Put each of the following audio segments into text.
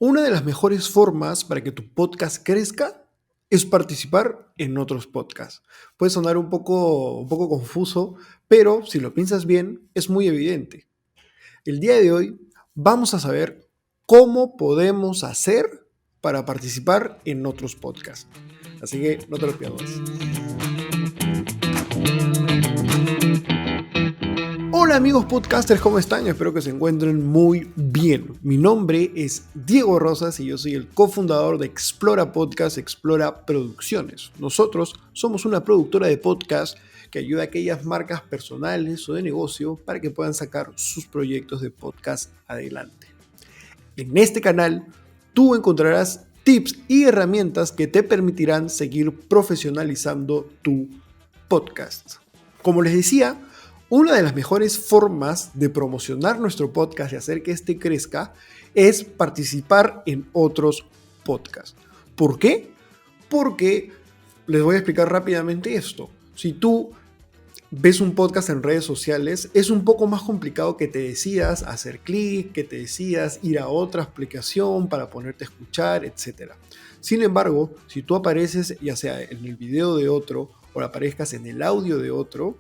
Una de las mejores formas para que tu podcast crezca es participar en otros podcasts. Puede sonar un poco confuso, pero si lo piensas bien, es muy evidente. El día de hoy vamos a saber cómo podemos hacer para participar en otros podcasts. Así que no te lo pierdas. Hola amigos podcasters, ¿cómo están? Espero que se encuentren muy bien. Mi nombre es Diego Rosas y yo soy el cofundador de Explora Podcast, Explora Producciones. Nosotros somos una productora de podcast que ayuda a aquellas marcas personales o de negocio para que puedan sacar sus proyectos de podcast adelante. En este canal tú encontrarás tips y herramientas que te permitirán seguir profesionalizando tu podcast. Como les decía, una de las mejores formas de promocionar nuestro podcast y hacer que este crezca es participar en otros podcasts. ¿Por qué? Porque les voy a explicar rápidamente esto. Si tú ves un podcast en redes sociales, es un poco más complicado que te decidas hacer clic, que te decidas ir a otra aplicación para ponerte a escuchar, etc. Sin embargo, si tú apareces ya sea en el video de otro o aparezcas en el audio de otro,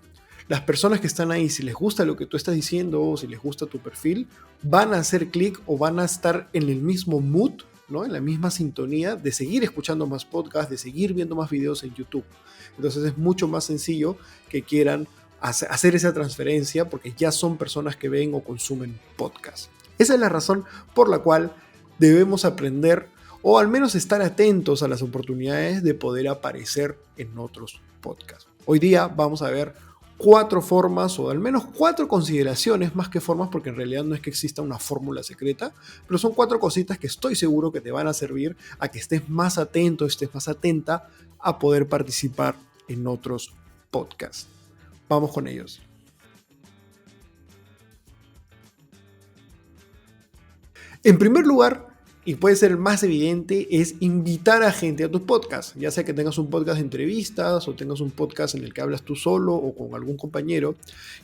las personas que están ahí, si les gusta lo que tú estás diciendo o si les gusta tu perfil, van a hacer clic o van a estar en el mismo mood, ¿no? En la misma sintonía de seguir escuchando más podcasts, de seguir viendo más videos en YouTube. Entonces es mucho más sencillo que quieran hacer esa transferencia porque ya son personas que ven o consumen podcasts. Esa es la razón por la cual debemos aprender o al menos estar atentos a las oportunidades de poder aparecer en otros podcasts. Hoy día vamos a ver 4 formas o al menos 4 consideraciones más que formas, porque en realidad no es que exista una fórmula secreta, pero son 4 cositas que estoy seguro que te van a servir a que estés más atento, estés más atenta a poder participar en otros podcasts. Vamos con ellos. En primer lugar, y puede ser el más evidente, es invitar a gente a tu podcast. Ya sea que tengas un podcast de entrevistas o tengas un podcast en el que hablas tú solo o con algún compañero.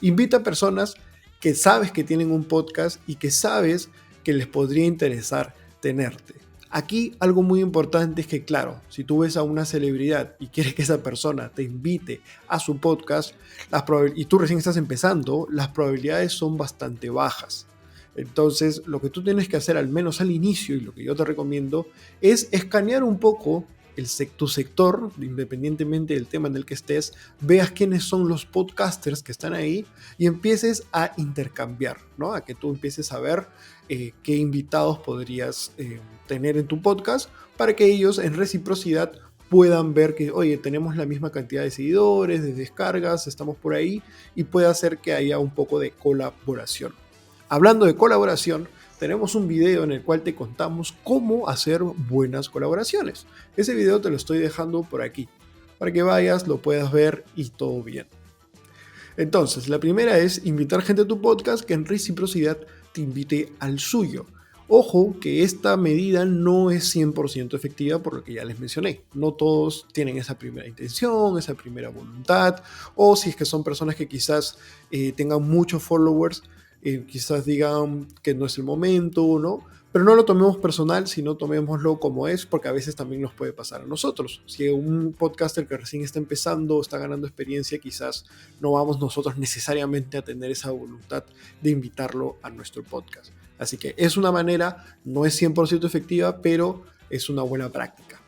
Invita a personas que sabes que tienen un podcast y que sabes que les podría interesar tenerte. Aquí algo muy importante es que, claro, si tú ves a una celebridad y quieres que esa persona te invite a su podcast y tú recién estás empezando, las probabilidades son bastante bajas. Entonces, lo que tú tienes que hacer, al menos al inicio, y lo que yo te recomiendo, es escanear un poco tu sector, independientemente del tema en el que estés, veas quiénes son los podcasters que están ahí y empieces a intercambiar, ¿no? A que tú empieces a ver qué invitados podrías tener en tu podcast para que ellos en reciprocidad puedan ver que, oye, tenemos la misma cantidad de seguidores, de descargas, estamos por ahí, y puede hacer que haya un poco de colaboración. Hablando de colaboración, tenemos un video en el cual te contamos cómo hacer buenas colaboraciones. Ese video te lo estoy dejando por aquí, para que vayas, lo puedas ver y todo bien. Entonces, la primera es invitar gente a tu podcast que en reciprocidad te invite al suyo. Ojo que esta medida no es 100% efectiva por lo que ya les mencioné. No todos tienen esa primera intención, esa primera voluntad, o si es que son personas que quizás tengan muchos followers, quizás digan que no es el momento, ¿no? Pero no lo tomemos personal, sino tomémoslo como es, porque a veces también nos puede pasar a nosotros. Si un podcaster que recién está empezando, está ganando experiencia, quizás no vamos nosotros necesariamente a tener esa voluntad de invitarlo a nuestro podcast. Así que es una manera, no es 100% efectiva, pero es una buena práctica.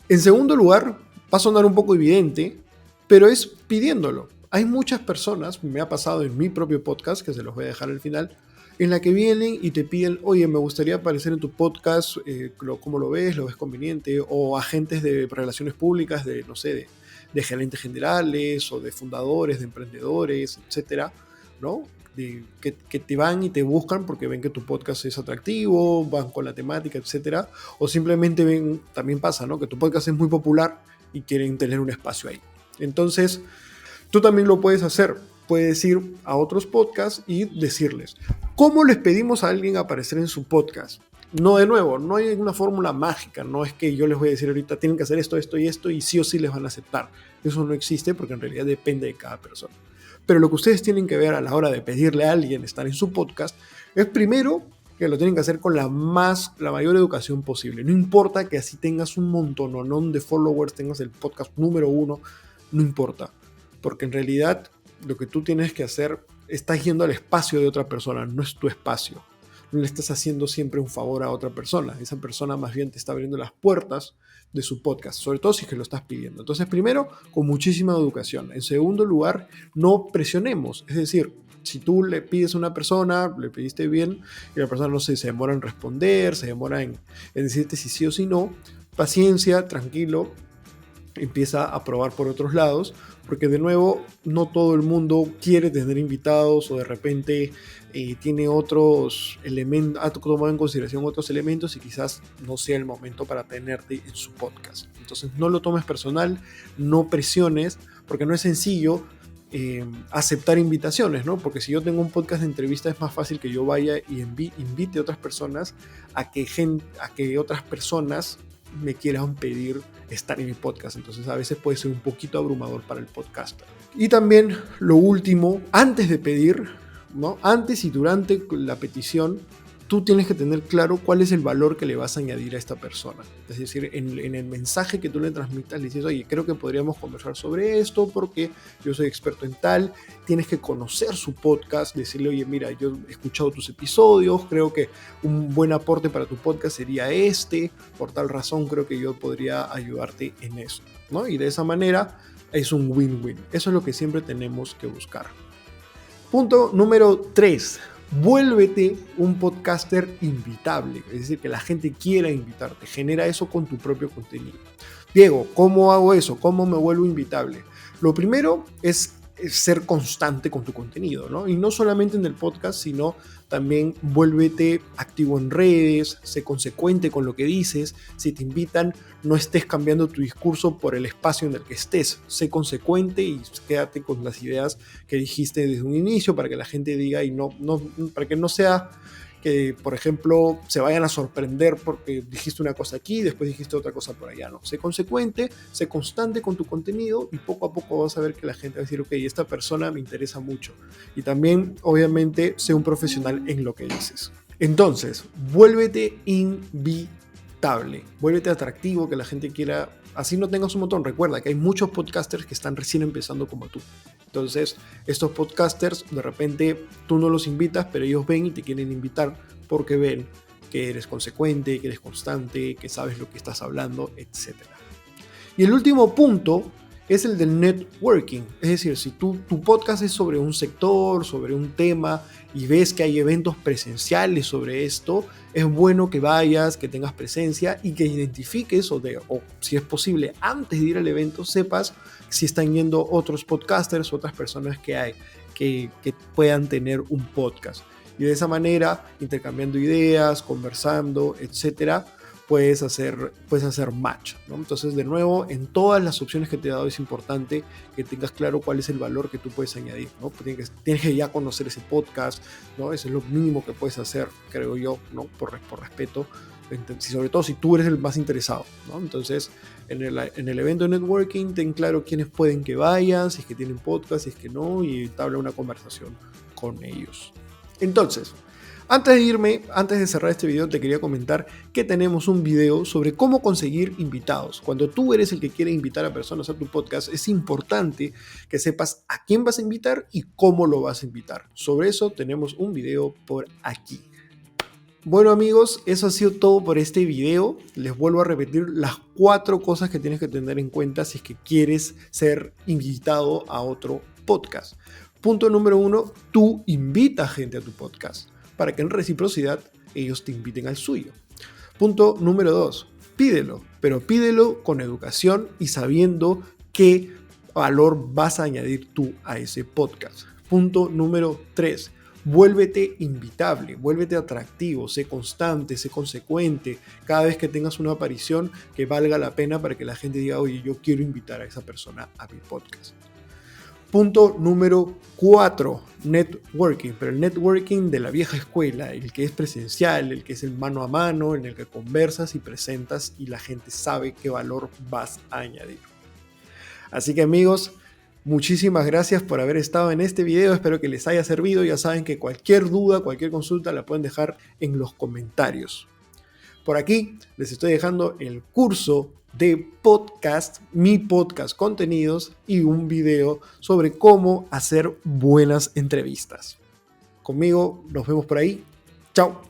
En segundo lugar, va a sonar un poco evidente, pero es pidiéndolo. Hay muchas personas, me ha pasado en mi propio podcast, que se los voy a dejar al final, en la que vienen y te piden, oye, me gustaría aparecer en tu podcast, ¿cómo lo ves? ¿Lo ves conveniente? O agentes de relaciones públicas, no sé, de gerentes generales o de fundadores, de emprendedores, etcétera, ¿no? Que te van y te buscan porque ven que tu podcast es atractivo, van con la temática, etcétera, o simplemente ven, también pasa, ¿no? Que tu podcast es muy popular y quieren tener un espacio ahí. Entonces, tú también lo puedes hacer. Puedes ir a otros podcasts y decirles, ¿cómo les pedimos a alguien aparecer en su podcast? No, de nuevo, no hay una fórmula mágica, no es que yo les voy a decir ahorita tienen que hacer esto, esto y esto y sí o sí les van a aceptar. Eso no existe porque en realidad depende de cada persona. Pero lo que ustedes tienen que ver a la hora de pedirle a alguien estar en su podcast es primero que lo tienen que hacer con la mayor educación posible. No importa que así tengas un montononón de followers, tengas el podcast número 1, no importa. Porque en realidad lo que tú tienes que hacer, estás yendo al espacio de otra persona, no es tu espacio. No le estás haciendo siempre un favor a otra persona. Esa persona más bien te está abriendo las puertas de su podcast, sobre todo si es que lo estás pidiendo. Entonces, primero, con muchísima educación. En segundo lugar, no presionemos. Es decir, si tú le pides a una persona, le pediste bien, y la persona no sé, se demora en responder, se demora en decirte si sí o si no, paciencia, tranquilo, empieza a probar por otros lados, porque de nuevo no todo el mundo quiere tener invitados o de repente tiene otros elementos, ha tomado en consideración otros elementos y quizás no sea el momento para tenerte en su podcast. Entonces no lo tomes personal, no presiones, porque no es sencillo aceptar invitaciones, ¿no? Porque si yo tengo un podcast de entrevista es más fácil que yo vaya y invite a otras personas a que otras personas me quieran pedir estar en mi podcast. Entonces a veces puede ser un poquito abrumador para el podcaster. Y también lo último, antes de pedir, ¿no? Antes y durante la petición, tú tienes que tener claro cuál es el valor que le vas a añadir a esta persona. Es decir, en el mensaje que tú le transmitas, le dices, oye, creo que podríamos conversar sobre esto porque yo soy experto en tal. Tienes que conocer su podcast, decirle, oye, mira, yo he escuchado tus episodios, creo que un buen aporte para tu podcast sería este, por tal razón creo que yo podría ayudarte en eso, ¿no? Y de esa manera es un win-win. Eso es lo que siempre tenemos que buscar. Punto número 3. Vuélvete un podcaster invitable, es decir, que la gente quiera invitarte. Genera eso con tu propio contenido. Diego, ¿cómo hago eso? ¿Cómo me vuelvo invitable? Lo primero es ser constante con tu contenido, ¿no? Y no solamente en el podcast, sino también vuélvete activo en redes, sé consecuente con lo que dices. Si te invitan, no estés cambiando tu discurso por el espacio en el que estés. Sé consecuente y quédate con las ideas que dijiste desde un inicio para que la gente diga y para que no sea que, por ejemplo, se vayan a sorprender porque dijiste una cosa aquí y después dijiste otra cosa por allá. No, sé consecuente, sé constante con tu contenido y poco a poco vas a ver que la gente va a decir, ok, esta persona me interesa mucho. Y también, obviamente, sé un profesional en lo que dices. Entonces, vuélvete invitable, vuélvete atractivo, que la gente quiera. Así no tengas un montón. Recuerda que hay muchos podcasters que están recién empezando como tú. Entonces, estos podcasters, de repente, tú no los invitas, pero ellos ven y te quieren invitar porque ven que eres consecuente, que eres constante, que sabes lo que estás hablando, etc. Y el último punto es el del networking. Es decir, si tu podcast es sobre un sector, sobre un tema, y ves que hay eventos presenciales sobre esto, es bueno que vayas, que tengas presencia y que identifiques o si es posible, antes de ir al evento, sepas si están yendo otros podcasters, otras personas que hay, que puedan tener un podcast. Y de esa manera, intercambiando ideas, conversando, etcétera, puedes hacer match, ¿no? Entonces, de nuevo, en todas las opciones que te he dado es importante que tengas claro cuál es el valor que tú puedes añadir, ¿no? Tienes que ya conocer ese podcast, ¿no? Eso es lo mínimo que puedes hacer, creo yo, ¿no? Por respeto, sobre todo si tú eres el más interesado, ¿no? Entonces, en el evento de networking, ten claro quiénes pueden que vayan, si es que tienen podcast, si es que no, y entabla una conversación con ellos. Entonces, antes de cerrar este video, te quería comentar que tenemos un video sobre cómo conseguir invitados. Cuando tú eres el que quiere invitar a personas a tu podcast, es importante que sepas a quién vas a invitar y cómo lo vas a invitar. Sobre eso tenemos un video por aquí. Bueno amigos, eso ha sido todo por este video. Les vuelvo a repetir las 4 cosas que tienes que tener en cuenta si es que quieres ser invitado a otro podcast. Punto número 1, tú invita gente a tu podcast, para que en reciprocidad ellos te inviten al suyo. Punto número 2, pídelo, pero pídelo con educación y sabiendo qué valor vas a añadir tú a ese podcast. Punto número 3, vuélvete invitable, vuélvete atractivo, sé constante, sé consecuente. Cada vez que tengas una aparición que valga la pena para que la gente diga, oye, yo quiero invitar a esa persona a mi podcast. Punto número 4, networking, pero el networking de la vieja escuela, el que es presencial, el que es el mano a mano, en el que conversas y presentas y la gente sabe qué valor vas a añadir. Así que amigos, Muchísimas gracias por haber estado en este video, espero que les haya servido. Ya saben que cualquier duda, cualquier consulta la pueden dejar en los comentarios. Por aquí les estoy dejando el curso de podcast, mi podcast contenidos y un video sobre cómo hacer buenas entrevistas. Conmigo nos vemos por ahí. Chao.